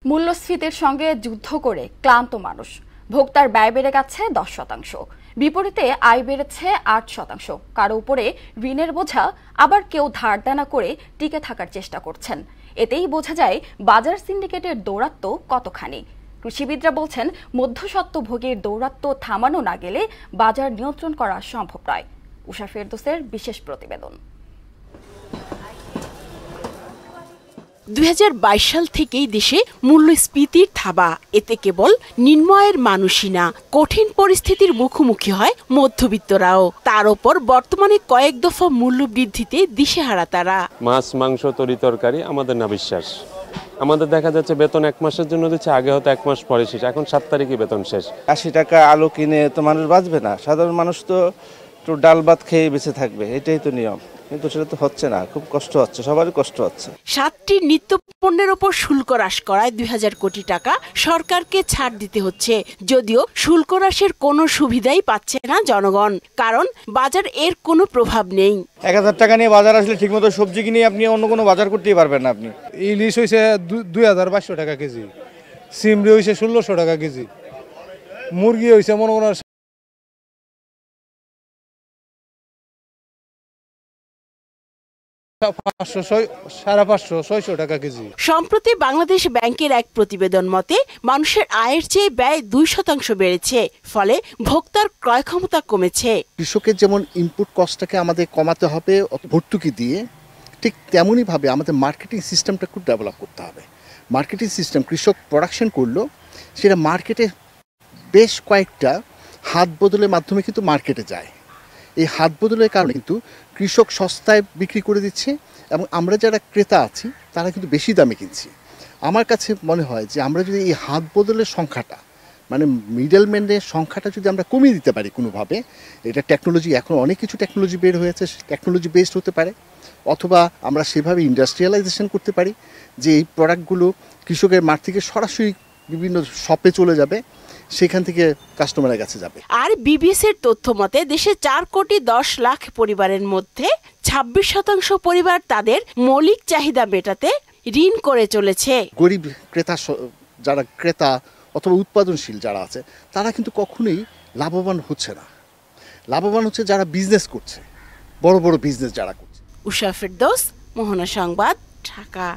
মূল্যস্ফীতির সঙ্গে যুদ্ধ করে ক্লান্ত মানুষ। ভোক্তার ব্যয় বেড়ে গেছে 10%, বিপরীতে আয় বেড়েছে 8%। কারো উপরে ঋণের বোঝা, আবার কেউ ধার দেনা করে টিকে থাকার চেষ্টা করছেন। এতেই বোঝা যায় বাজার সিন্ডিকেটের দৌরাত্ম্য কতখানি। কৃষিবিদরা বলছেন, মধ্যস্বত্বভোগীর দৌরাত্ম্য থামানো না গেলে বাজার নিয়ন্ত্রণ করা সম্ভব নয়। উষা ফেরদৌসের বিশেষ প্রতিবেদন। 2022 সাল থেকেই দেশে মূল্যস্ফীতির থাবা। এতে কেবল নিম্ন আয়ের মানুষই না, কঠিন পরিস্থিতির মুখোমুখি হয় মধ্যবিত্তরাও। তার উপর বর্তমানে কয়েক দফা মূল্য বৃদ্ধিতে দিশেহারা তারা। মাছ, মাংস, তরি তরকারি আমাদের না বিশ্বাস। আমাদের দেখা যাচ্ছে বেতন 1 মাসের জন্য দিচ্ছে, আগে হয়তো 1 মাস পরে শেষ, এখন 7 তারিখে বেতন শেষ। 80 টাকা আলু কিনে তো মানুষ বাঁচবে না, সাধারণ মানুষ তো একটু ডাল ভাত খেয়ে বেঁচে থাকবে, এটাই তো নিয়ম। কিন্তু সেটা তো হচ্ছে না, খুব কষ্ট হচ্ছে, সবারই কষ্ট হচ্ছে। 7টি নিত্য পণ্যের ওপর শুল্ক হ্রাস করায় 2000 কোটি টাকা সরকারকে ছাড় দিতে হচ্ছে। যদিও শুল্ক হ্রাসের কোনো সুবিধাই পাচ্ছে না জনগণ, কারণ বাজার এর কোনো প্রভাব নেই। 1000 টাকা নিয়ে বাজার আসলে ঠিকমতো সবজি কিনে আপনি অন্য কোনো বাজার করতেই পারবেন না। আপনি ইলিশ হয়েছে 2200 টাকা কেজি, সিমড়ি হয়েছে 1600 টাকা কেজি, মুরগি হয়েছে মনে করেন 500-600 টাকা কেজি। সম্প্রতি বাংলাদেশ ব্যাংকের এক প্রতিবেদন মতে মানুষের আয়ের চেয়ে ব্যয় 2% বেড়েছে, ফলে ভোক্তার ক্রয় ক্ষমতা কমেছে। কৃষকের যেমন ইনপুট কস্টটাকে আমাদের কমাতে হবে ভর্তুকি দিয়ে, ঠিক তেমনই ভাবে আমাদের মার্কেটিং সিস্টেমটা খুব ডেভেলপ করতে হবে। মার্কেটিং সিস্টেম, কৃষক প্রোডাকশন করলো, সেটা মার্কেটে বেশ কয়েকটা হাত বদলের মাধ্যমে কিন্তু মার্কেটে যায়। এই হাত বদলের কারণে কিন্তু কৃষক সস্তায় বিক্রি করে দিচ্ছে এবং আমরা যারা ক্রেতা আছি তারা কিন্তু বেশি দামে কিনছি। আমার কাছে মনে হয় যে আমরা যদি এই হাত বদলের সংখ্যাটা, মানে মিডলম্যানের সংখ্যাটা যদি আমরা কমিয়ে দিতে পারি কোনোভাবে, এটা টেকনোলজি, এখন অনেক কিছু টেকনোলজি বের হয়েছে, টেকনোলজি বেসড হতে পারে, অথবা আমরা সেভাবে ইন্ডাস্ট্রিয়ালাইজেশন করতে পারি যে এই প্রোডাক্টগুলো কৃষকের মাঠ থেকে সরাসরি বিভিন্ন শপে চলে যাবে, সেখান থেকে কাস্টমারের কাছে যাবে। আর বিবিসির তথ্য মতে দেশে 4,10,00,000 পরিবারের মধ্যে 26% পরিবার তাদের মৌলিক চাহিদা মেটাতে ঋণ করে চলেছে। গরিব ক্রেতা, যারা ক্রেতা অথবা উৎপাদনশীল যারা আছে, তারা কিন্তু কখনোই লাভবান হচ্ছে না। লাভবান হচ্ছে যারা বিজনেস করছে, বড় বড় বিজনেস যারা করছে। উষা ফেরদৌস, মোহনা সংবাদ, ঢাকা।